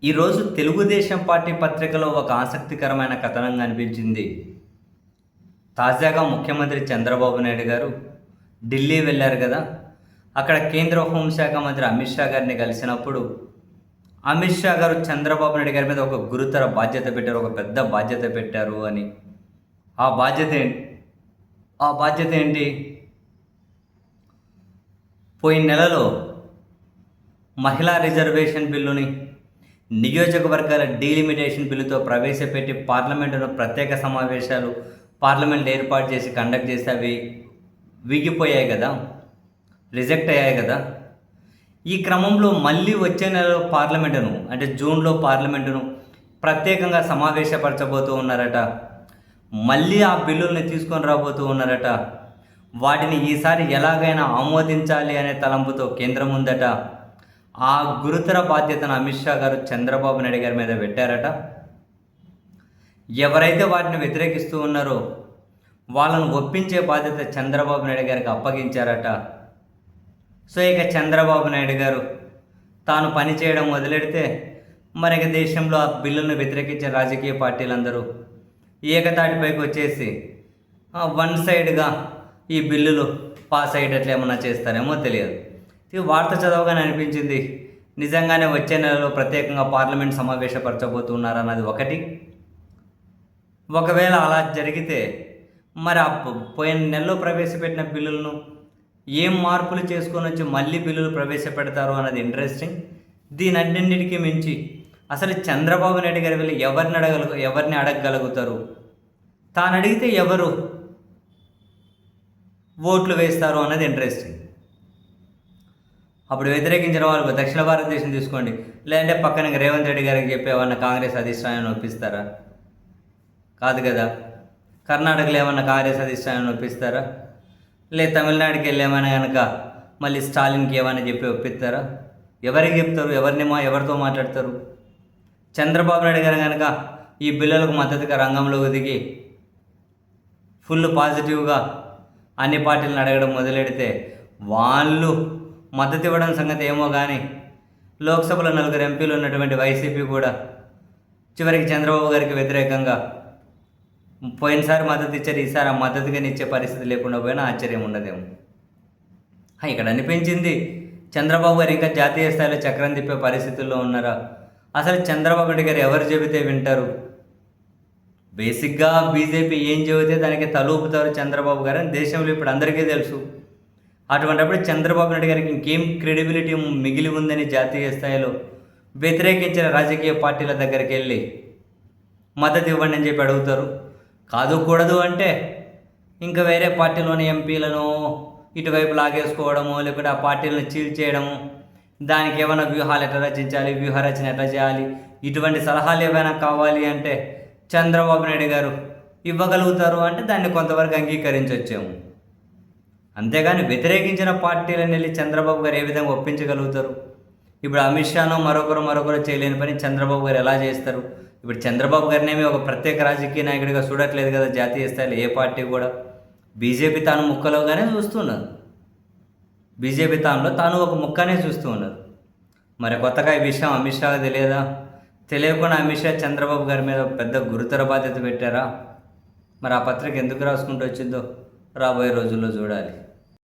ఈరోజు తెలుగుదేశం పార్టీ పత్రికలో ఒక ఆసక్తికరమైన కథనం కనిపించింది. తాజాగా ముఖ్యమంత్రి చంద్రబాబు నాయుడు గారు ఢిల్లీ వెళ్ళారు కదా. అక్కడ కేంద్ర హోంశాఖ మంత్రి అమిత్ షా గారిని కలిసినప్పుడు అమిత్ షా గారు చంద్రబాబు నాయుడు గారి మీద ఒక గురుతర బాధ్యత పెట్టారు, ఒక పెద్ద బాధ్యత పెట్టారు అని. ఆ బాధ్యత ఏంటి? ఆ బాధ్యత ఏంటి? పోయిన నెలలో మహిళా రిజర్వేషన్ బిల్లుని నియోజకవర్గాల డీలిమిటేషన్ బిల్లుతో ప్రవేశపెట్టి పార్లమెంటులో ప్రత్యేక సమావేశాలు పార్లమెంట్ ఏర్పాటు చేసి కండక్ట్ చేసి అవి విగిపోయాయి కదా, రిజెక్ట్ అయ్యాయి కదా. ఈ క్రమంలో మళ్ళీ వచ్చే నెలలో పార్లమెంటును అంటే జూన్లో పార్లమెంటును ప్రత్యేకంగా సమావేశపరచబోతూ ఉన్నారట. మళ్ళీ ఆ బిల్లుల్ని తీసుకొని రాబోతూ ఉన్నారట. వాటిని ఈసారి ఎలాగైనా ఆమోదించాలి అనే తలంపుతో కేంద్రం ఉందట. ఆ గురుతర బాధ్యతను అమిత్ షా గారు చంద్రబాబు నాయుడు గారి మీద పెట్టారట. ఎవరైతే వాటిని వ్యతిరేకిస్తూ ఉన్నారో వాళ్ళను ఒప్పించే బాధ్యత చంద్రబాబు నాయుడు గారికి అప్పగించారట. సో ఇక చంద్రబాబు నాయుడు గారు తాను పనిచేయడం మొదలెడితే మనకి దేశంలో ఆ బిల్లును వ్యతిరేకించే రాజకీయ పార్టీలందరూ ఏకతాటిపైకి వచ్చేసి వన్ సైడ్గా ఈ బిల్లులు పాస్ అయ్యేటట్లు ఏమన్నా చేస్తారేమో తెలియదు. ఈ వార్త చదవగానే అనిపించింది, నిజంగానే వచ్చే నెలలో ప్రత్యేకంగా పార్లమెంట్ సమావేశపరచబోతున్నారన్నది ఒకటి. ఒకవేళ అలా జరిగితే మరి ఆ పోయిన నెలలో ప్రవేశపెట్టిన బిల్లులను ఏం మార్పులు చేసుకొని వచ్చి మళ్ళీ బిల్లులు ప్రవేశపెడతారు అన్నది ఇంట్రెస్టింగ్. దీనన్నింటికి మించి అసలు చంద్రబాబు నాయుడు గారి వెళ్ళి ఎవరిని అడగగలుగుతారు? తాను అడిగితే ఎవరు ఓట్లు వేస్తారు అన్నది ఇంట్రెస్టింగ్. అప్పుడు వ్యతిరేకించిన వాళ్ళు దక్షిణ భారతదేశం తీసుకోండి, లేదంటే పక్కన రేవంత్ రెడ్డి గారికి చెప్పి ఏమన్నా కాంగ్రెస్ అధిష్టానాన్ని ఒప్పిస్తారా? కాదు కదా. కర్ణాటకలో ఏమన్నా కాంగ్రెస్ అధిష్టానాన్ని ఒప్పిస్తారా? లేదు తమిళనాడుకి వెళ్ళి ఏమైనా కనుక మళ్ళీ స్టాలిన్కి ఏమైనా చెప్పి ఒప్పిస్తారా? ఎవరికి చెప్తారు? ఎవరితో మాట్లాడతారు? చంద్రబాబు నాయుడు గారు కనుక ఈ బిల్లులకు మద్దతుగా రంగంలోకి దిగి ఫుల్ పాజిటివ్గా అన్ని పార్టీలను అడగడం మొదలెడితే వాళ్ళు మద్దతు ఇవ్వడం సంగతి ఏమో కానీ లోక్సభలో 4 ఎంపీలు ఉన్నటువంటి వైసీపీ కూడా చివరికి చంద్రబాబు గారికి వ్యతిరేకంగా పోయినసారి మద్దతు ఇచ్చారు, ఈసారి ఆ మద్దతుగా ఇచ్చే పరిస్థితి లేకుండా పోయినా ఆశ్చర్యం ఉండదేమో. ఇక్కడ అనిపించింది చంద్రబాబు గారు ఇంకా జాతీయ స్థాయిలో చక్రం తిప్పే పరిస్థితుల్లో ఉన్నారా? అసలు చంద్రబాబు నాయుడు గారు ఎవరు చెబితే వింటారు? బేసిక్గా బీజేపీ ఏం చెబితే దానికి తలూపుతారు చంద్రబాబు గారు అని దేశంలో ఇప్పుడు అందరికీ తెలుసు. అటువంటిప్పుడు చంద్రబాబు నాయుడు గారికి ఇంకేం క్రెడిబిలిటీ మిగిలి ఉందని జాతీయ స్థాయిలో వ్యతిరేకించిన రాజకీయ పార్టీల దగ్గరికి వెళ్ళి మద్దతు ఇవ్వండి అని చెప్పి అడుగుతారు. కాదు కూడదు అంటే ఇంకా వేరే పార్టీలోని ఎంపీలను ఇటువైపు లాగేసుకోవడము, లేకపోతే ఆ పార్టీలను చీల్చేయడము, దానికి ఏమైనా వ్యూహాలు ఎట్లా రచించాలి, వ్యూహరచన ఎట్లా చేయాలి, ఇటువంటి సలహాలు ఏమైనా కావాలి అంటే చంద్రబాబు నాయుడు గారు ఇవ్వగలుగుతారు. అంటే దాన్ని కొంతవరకు అంగీకరించవచ్చేమో. అంతేగాని వ్యతిరేకించిన పార్టీలను వెళ్ళి చంద్రబాబు గారు ఏ విధంగా ఒప్పించగలుగుతారు? ఇప్పుడు అమిత్ షాను మరొకరు చేయలేని పని చంద్రబాబు గారు ఎలా చేస్తారు? ఇప్పుడు చంద్రబాబు గారినేమి ఒక ప్రత్యేక రాజకీయ నాయకుడిగా చూడట్లేదు కదా జాతీయ స్థాయిలో ఏ పార్టీ కూడా. బీజేపీ తాను ముక్కలోగానే చూస్తున్నారు. బీజేపీ తాను ఒక ముక్కనే చూస్తూ ఉన్నారు. మరి కొత్తగా ఈ విషయం అమిత్ షాకు తెలియదా? తెలియకుండా అమిత్ షా చంద్రబాబు గారి మీద పెద్ద గురుతర బాధ్యత పెట్టారా? మరి ఆ పత్రిక ఎందుకు రాసుకుంటూ వచ్చిందో రాబోయే రోజుల్లో చూడాలి.